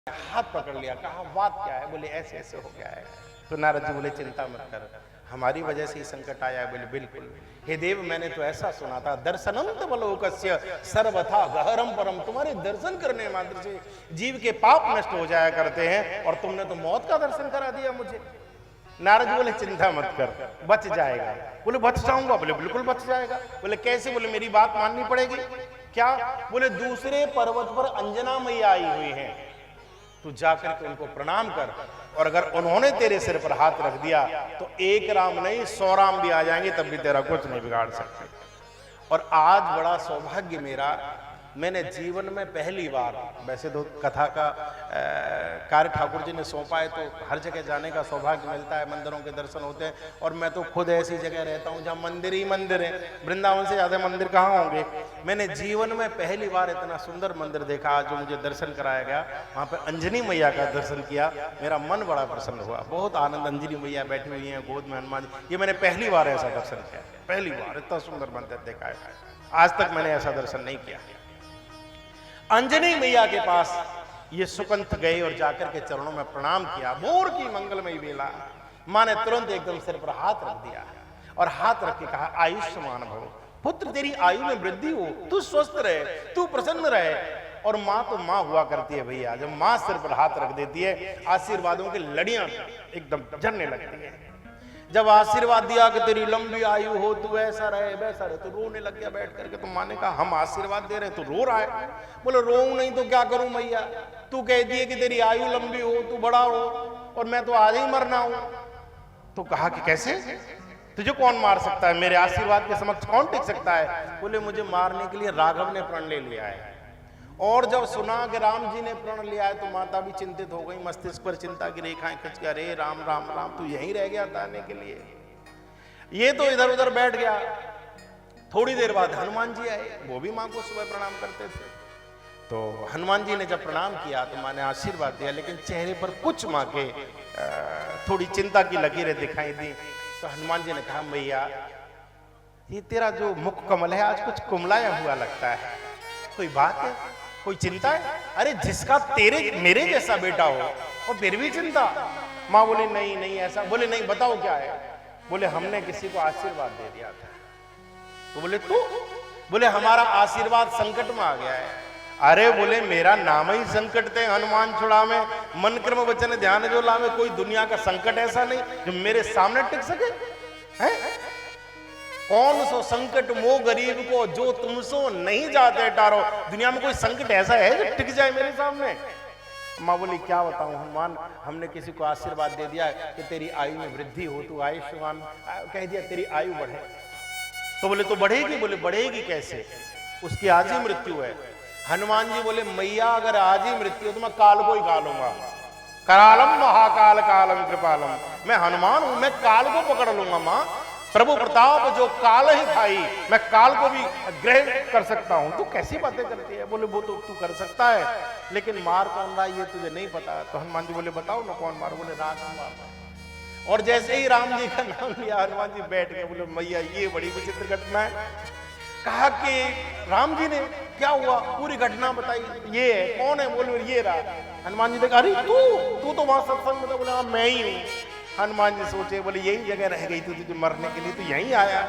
हाथ पकड़ लिया, कहा बात क्या है? बोले ऐसे ऐसे हो गया है। तो नारद जी बोले चिंता मत कर, हमारी वजह से ही संकट आया है। बोले बिल्कुल हे देव, मैंने तो ऐसा सुना था, दर्शनम तवलोकस्य सर्वथा गहरम परम, तुम्हारे दर्शन करने मात्र से जीव के पाप नष्ट हो जाया करते हैं, और तुमने तो मौत का दर्शन करा दिया मुझे। नारद जी बोले चिंता मत कर, बच जाएगा। बोले बच जाऊंगा? बोले बिल्कुल बच जाएगा। बोले कैसे? बोले मेरी बात माननी पड़ेगी। क्या? बोले दूसरे पर्वत पर अंजना मैया आई हुई हैं, तू जाकर के उनको प्रणाम कर, और अगर उन्होंने तेरे सिर पर हाथ रख दिया तो एक राम नहीं 100 राम भी आ जाएंगे तब भी तेरा कुछ नहीं बिगाड़ सकते। और आज बड़ा सौभाग्य मेरा, मैंने जीवन में पहली बार, वैसे तो कथा का कार्य ठाकुर जी ने सौंपा है, तो हर जगह जाने का सौभाग्य मिलता है, मंदिरों के दर्शन होते हैं, और मैं तो खुद ऐसी जगह रहता हूँ जहाँ मंदिर ही मंदिर है, वृंदावन से ज़्यादा मंदिर कहाँ होंगे। मैंने जीवन में पहली बार इतना सुंदर मंदिर देखा, जो मुझे दर्शन कराया गया, वहाँ पर अंजनी मैया का दर्शन किया, मेरा मन बड़ा प्रसन्न हुआ, बहुत आनंद। अंजनी मैया बैठी हुई हैं, गोद में हनुमान जी, ये मैंने पहली बार ऐसा दर्शन किया, पहली बार इतना सुंदर मंदिर देखा है, आज तक मैंने ऐसा दर्शन नहीं किया। अंजनी मैया के पास ये सुकंठ गए और जाकर के चरणों में प्रणाम किया। भोर की मंगलमयी बेला, मां ने तुरंत एकदम सिर पर हाथ रख दिया और हाथ रख के कहा आयुष्मान भव, पुत्र तेरी आयु में वृद्धि हो, तू स्वस्थ रहे, तू प्रसन्न रहे। और मां तो मां हुआ करती है भैया, जब मां सिर पर हाथ रख देती है आशीर्वादों की लड़ियां एकदम झरने लगती है। जब आशीर्वाद दिया कि तेरी लंबी आयु हो, तू ऐसा रहे वैसा रहे, तो रोने लग गया बैठ करके। तो मां ने कहा हम आशीर्वाद दे रहे, तू रो रहा है? बोले रोऊं नहीं तो क्या करूं मैया, तू कह दिए कि तेरी आयु लंबी हो, तू बड़ा हो, और मैं तो आज ही मरना हूं। तो कहा कि कैसे? तुझे कौन मार सकता है? मेरे आशीर्वाद के समक्ष कौन टिक सकता है? बोले मुझे मारने के लिए राघव ने प्रण ले लिया है। और जब सुना कि राम जी ने प्रण लिया है तो माता भी चिंतित हो गई, मस्तिष्क पर चिंता की रेखाएं खिंच गया, अरे राम राम राम, तू यहीं रह गया था आने के लिए। ये तो इधर उधर बैठ गया। थोड़ी देर बाद हनुमान जी आए, वो भी मां को सुबह प्रणाम करते थे। तो हनुमान जी ने जब प्रणाम किया तो मां ने आशीर्वाद दिया, लेकिन चेहरे पर कुछ मां के थोड़ी चिंता की लकीरें दिखाई दी। तो हनुमान जी ने कहा मैया, ये तेरा जो मुख कमल है आज कुछ कुमलाया हुआ लगता है, कोई बात है, कोई चिंता है? अरे जिसका तेरे मेरे जैसा बेटा हो और फिर भी चिंता? मां बोली नहीं नहीं ऐसा। बोले नहीं बताओ क्या है? बोले हमने किसी को आशीर्वाद दे दिया था। तो बोले तू? बोले हमारा आशीर्वाद संकट में आ गया है। अरे बोले मेरा नाम ही संकट थे, हनुमान छुड़ावे, मन क्रम वचन ध्यान जो लावे, कोई दुनिया का संकट ऐसा नहीं जो मेरे सामने टिक सके है? कौन सो संकट मो गरीब को जो तुमसो नहीं जाते टारो, दुनिया में कोई संकट ऐसा है जो टिक जाए मेरे सामने? मां बोली क्या बताऊं हनुमान, हमने किसी को आशीर्वाद दे दिया कि तेरी आयु में वृद्धि हो, तू आयुष्मान, कह दिया तेरी आयु बढ़े। तो बोले तो बढ़ेगी? बोले बढ़ेगी कैसे, उसकी आज ही मृत्यु है। हनुमान जी बोले मैया अगर आज ही मृत्यु हो तो मैं काल को ही कालूंगा, करालम महाकाल कालम कृपालम, मैं हनुमान हूं, मैं काल को पकड़ लूंगा। मां प्रभु प्रताप जो काल ही खाई, मैं काल को भी ग्रहण कर सकता हूं। तू कैसी बातें करती है? बोले वो तो तू कर सकता है, लेकिन मार कौन रहा ये तुझे नहीं पता। तो हनुमान जी बोले बताओ ना कौन मार? बोले राघव मार। और जैसे ही राम जी का नाम लिया हनुमान जी बैठ गए। बोले मैया ये बड़ी विचित्र घटना है। कहा कि राम जी ने क्या हुआ, पूरी घटना बताई। ये है, कौन है? बोले ये रहा। हनुमान जी ने कहा अरे तू तो वहां सत्संग में था। बोले हाँ मैं ही हूं। हनुमान जी सोचे, बोले यही जगह रह गई थी तुझे मरने के लिए, तू यहीं आया।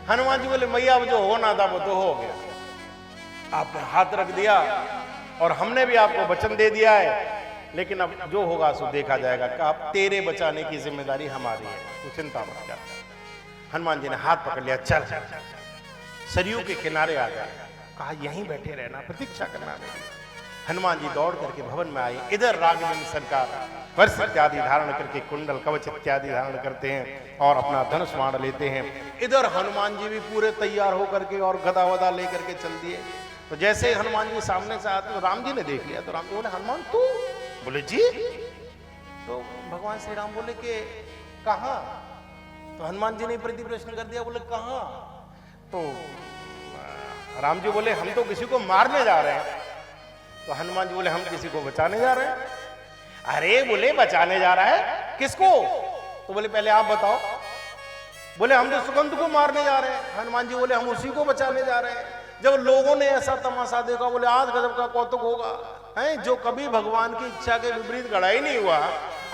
हनुमान जी बोले मैया अब जो होना था वो तो हो गया, आपने हाथ रख दिया और हमने भी आपको वचन दे दिया है, लेकिन अब जो होगा सो देखा जाएगा। कि अब तेरे बचाने की जिम्मेदारी हमारी है, तू चिंता मत कर। हनुमान जी ने हाथ पकड़ लिया, चल सरयू के किनारे आ गया। कहा यहीं बैठे रहना, प्रतीक्षा करना नहीं। हनुमान जी दौड़ करके भवन में आए। इधर राघवेंद्र सरकार वर्ष इत्यादि धारण करके, कुंडल कवच इत्यादि धारण करते हैं और अपना धनुष बाण लेते हैं। इधर हनुमान जी भी पूरे तैयार होकर के और गदा वदा लेकर के चल दिए। तो जैसे हनुमान जी सामने से आते तो राम जी ने देख लिया। तो राम जी बोले हनुमान तू? बोले जी। तो भगवान श्री राम बोले कि कहाँ? तो हनुमान जी ने प्रति प्रश्न कर दिया, बोले कहाँ? तो राम जी बोले हम तो किसी को मारने जा रहे हैं। तो हनुमान जी बोले हम किसी को बचाने जा रहे हैं। अरे बोले बचाने जा रहा है, किसको? तो बोले पहले आप बताओ। बोले हम तो सुगंध को मारने जा रहे हैं। हनुमान जी बोले हम उसी को बचाने जा रहे हैं। जब लोगों ने ऐसा तमाशा देखा, बोले आज गजब का कौतुक होगा। हैं, जो कभी भगवान की इच्छा के विपरीत खड़ा ही नहीं हुआ,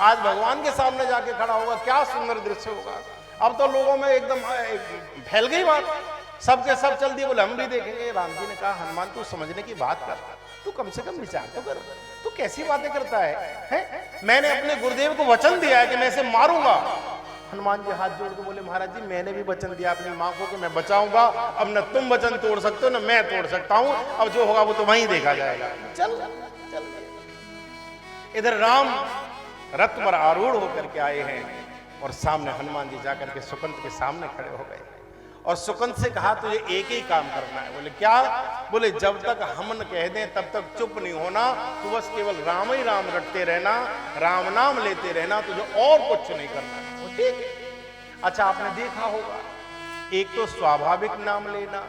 आज भगवान के सामने जाके खड़ा होगा, क्या सुंदर दृश्य होगा। अब तो लोगों में एकदम फैल गई बात, सबके सब चल दिए, बोले हम भी देखेंगे। राम जी ने कहा हनुमान तू समझने की बात कर, तू कम से कम विचार तो कर, तू कैसी बातें करता है? मैंने अपने गुरुदेव को वचन दिया है कि मैं इसे मारूंगा। हनुमान जी हाथ जोड़ के बोले महाराज जी मैंने भी वचन दिया अपनी माँ को कि मैं बचाऊंगा, अब न तुम वचन तोड़ सकते हो न मैं तोड़ सकता हूं, अब जो होगा वो तो वहीं देखा जाएगा। चल चल। इधर राम रथ पर आरूढ़ होकर के आए हैं और सामने हनुमान जी जाकर के सुकंत के सामने खड़े हो गए और सुकंत से कहा तुझे एक ही काम करना है। बोले क्या? बोले जब तक हम न कह दें तब तक चुप नहीं होना, तू बस केवल राम ही राम रटते रहना, राम नाम लेते रहना, तुझे और कुछ नहीं करना। ठीक है। अच्छा आपने देखा होगा, एक तो स्वाभाविक नाम लेना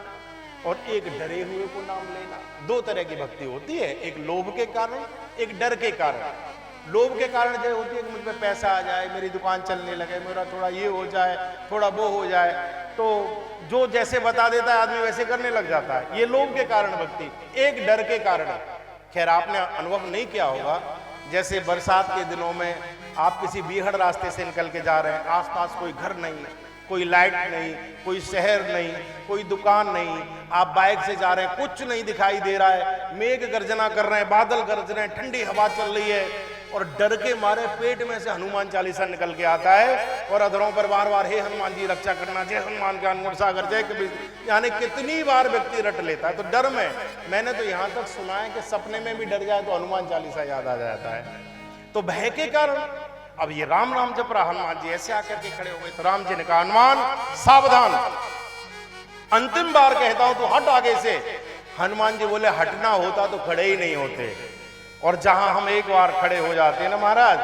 और एक डरे हुए को नाम लेना, दो तरह की भक्ति होती है, एक लोभ के कारण, एक डर के कारण। लोभ के कारण जो होती है कि मुझ पे पैसा आ जाए, मेरी दुकान चलने लगे, मेरा थोड़ा ये हो जाए, थोड़ा वो हो जाए, तो जो जैसे बता देता है आदमी वैसे करने लग जाता है, ये लोभ के कारण भक्ति। एक डर के कारण। खैर आपने अनुभव नहीं किया होगा, जैसे बरसात के दिनों में आप किसी बीहड़ रास्ते से निकल के जा रहे हैं, आसपास कोई घर नहीं, कोई लाइट नहीं, कोई शहर नहीं, कोई दुकान नहीं, आप बाइक से जा रहे हैं, कुछ नहीं दिखाई दे रहा है, मेघ गर्जना कर रहे हैं, बादल गरज रहे हैं, ठंडी हवा चल रही है और डर के मारे पेट में से हनुमान चालीसा निकल के आता है और अधरों पर बार बार हे हनुमान जी रक्षा करना, जय हनुमान ज्ञान गुण सागर जय कबीर, यानी कितनी बार व्यक्ति रट लेता है। तो डर में मैंने तो यहां तक सुना है कि सपने में भी डर जाए तो हनुमान चालीसा याद आ जाता है। तो भय के कारण अब ये राम नाम जप रहा, हनुमान जी ऐसे आकर के खड़े हो गए। तो राम जी ने कहा हनुमान सावधान, अंतिम बार कहता हूं तो हट आगे से। हनुमान जी बोले हटना होता तो खड़े ही नहीं होते, और जहां हम एक बार खड़े हो जाते हैं ना महाराज,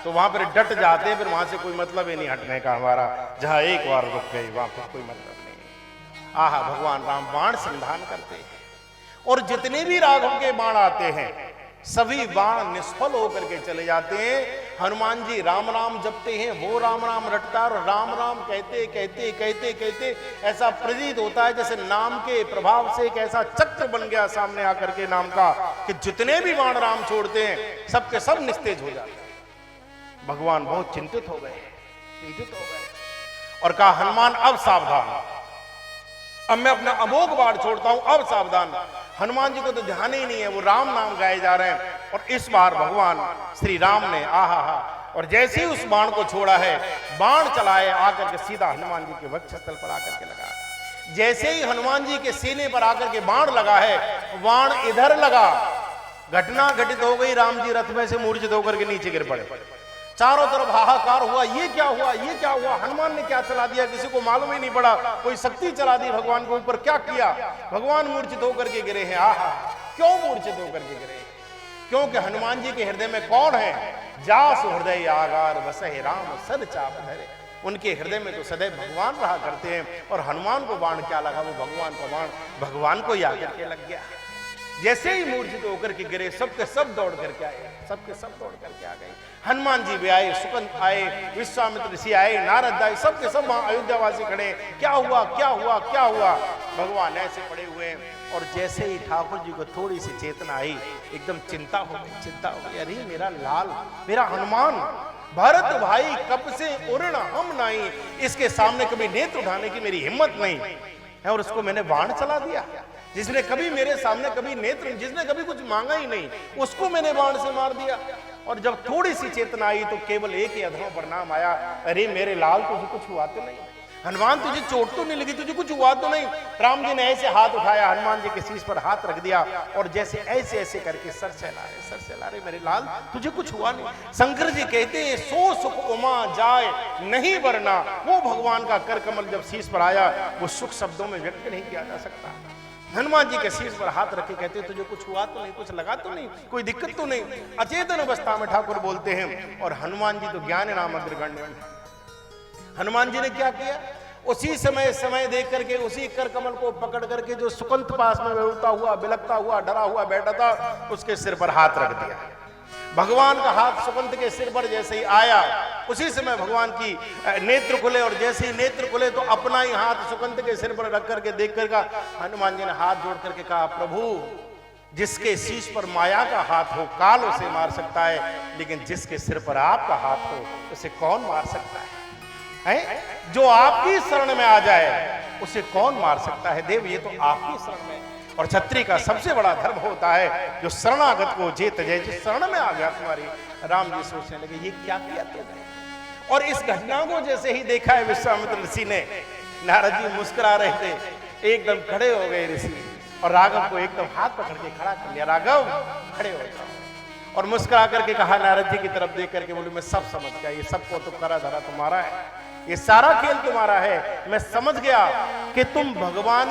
तो वहां पर डट जाते हैं, फिर वहां से कोई मतलब ही नहीं हटने का हमारा। जहां एक बार रुक गई वहां पर कोई मतलब नहीं। आहा भगवान राम बाण संधान करते हैं और जितने भी राघव के बाण आते हैं सभी बाण निष्फल होकर के चले जाते हैं। हनुमान जी राम राम जपते हैं, वो राम राम रटता है और राम राम कहते कहते कहते कहते ऐसा प्रतीत होता है जैसे नाम के प्रभाव से एक ऐसा चक्र बन गया सामने आकर के नाम का कि जितने भी बाण राम छोड़ते हैं सबके सब निस्तेज हो जाते हैं। भगवान बहुत चिंतित हो गए और कहा हनुमान अब सावधान, अब मैं अपना अमोघ बाण छोड़ता हूं, अब सावधान। हनुमान जी को तो ध्यान ही नहीं है, वो राम नाम गाए जा रहे हैं। और इस बार भगवान श्री राम ने आहा और जैसे ही उस बाण को छोड़ा है, बाण चलाए आकर के सीधा हनुमान जी के वक्षस्थल पर आकर के लगा। जैसे ही हनुमान जी के सीने पर आकर के बाण लगा है, बाण इधर लगा, घटना घटित हो गई, राम जी रथ में से मूर्छित होकर के नीचे गिर पड़े। चारों तरफ हाहाकार हुआ, ये क्या हुआ, ये क्या हुआ, हनुमान ने क्या चला दिया, किसी को मालूम ही नहीं पड़ा, कोई शक्ति चला दी भगवान के ऊपर, क्या किया। भगवान मूर्छित होकर के गिरे हैं। आहा क्यों मूर्छित होकर के गिरे? क्योंकि हनुमान जी के हृदय में कौन है? जासु हृदय आगार बसहि राम सद चाप धरे। उनके हृदय में तो सदैव भगवान रहा करते हैं और हनुमान को बाण क्या लगा, वो भगवान का बाण भगवान को ही आकर के लग गया। जैसे ही मूर्छित होकर के गिरे, सबके सब दौड़ करके आए, सबके सब दौड़ करके आ गए। हनुमान जी भी आए, सुकंत आए, विश्वामित्र ऋषि आए, नारद आए, सबके सब वहां अयोध्यावासी खड़े। क्या हुआ, क्या हुआ, क्या हुआ? भगवान ऐसे पड़े हुए हैं और जैसे ही ठाकुर जी को थोड़ी सी चेतना आई, एकदम चिंता हो गई, चिंता हो गई। अरे मेरा लाल, मेरा हनुमान, भरत भाई कब से उरण हम नहीं, इसके सामने कभी नेत्र उठाने की मेरी हिम्मत नहीं है और उसको मैंने बाण चला दिया। जिसने कभी मेरे सामने कभी नेत्र, जिसने कभी कुछ मांगा ही नहीं, उसको मैंने बाण से मार दिया। और जब थोड़ी सी चेतना आई तो केवल एक ही अधरों पर नाम आया, अरे मेरे लाल तुझे कुछ हुआ तो नहीं? हनुमान तुझे चोट तो नहीं लगी, तुझे कुछ हुआ तो नहीं? राम जी ने ऐसे हाथ उठाया, हनुमान जी के शीश पर हाथ रख दिया और जैसे ऐसे ऐसे करके सर सहला रहे, मेरे लाल तुझे कुछ हुआ नहीं। शंकर जी कहते हैं सो सुख उमा जाए नहीं वरना। वो भगवान का कर कमल जब शीश पर आया, वो सुख शब्दों में व्यक्त नहीं किया जा सकता। हनुमान जी के शीश पर हाथ रखे कहते तुझे कुछ हुआ तो नहीं, कुछ लगा तो नहीं, कोई दिक्कत तो नहीं? अचेतन अवस्था में ठाकुर बोलते हैं और हनुमान जी तो ज्ञान नाम अग्रगण्य। हनुमान जी ने क्या किया? उसी समय देख करके उसी कर कमल को पकड़ करके जो सुकंत पास में उड़ता हुआ, बिलकता हुआ, डरा हुआ बैठा था, उसके सिर पर हाथ रख दिया। भगवान का हाथ सुकंत के सिर पर जैसे ही आया, उसी समय भगवान की नेत्र खुले और जैसे ही नेत्र खुले तो अपना ही हाथ सुकंत के सिर पर रख करके देख कर हनुमान जी ने हाथ जोड़ करके कहा प्रभु जिसके शीश पर माया का हाथ हो काल उसे मार सकता है, लेकिन जिसके सिर पर आपका हाथ हो उसे कौन मार सकता है? जो आपकी शरण में आ जाए उसे कौन मार सकता है? देव ये तो आपकी शरण में। और क्षत्रिय का सबसे बड़ा धर्म होता है जो शरणागत को जीत जाए। जिस शरण में आ गया तुम्हारी, राम जी सोचने लगे ये क्या किया तुमने। और इस घटना को जैसे ही देखा है विश्वामित्र ऋषि ने, नारद जी मुस्कुरा रहे थे, एकदम खड़े हो गए ऋषि और राघव को एकदम हाथ पकड़ के खड़ा कर लिया। राघव खड़े हो जाओ। और मुस्कुरा करके कहा नारद जी की तरफ देख करके, बोले मैं सब समझ गया, ये सबको तो करा धरा तुम्हारा है, ये सारा खेल तुम्हारा है। मैं समझ गया कि तुम भगवान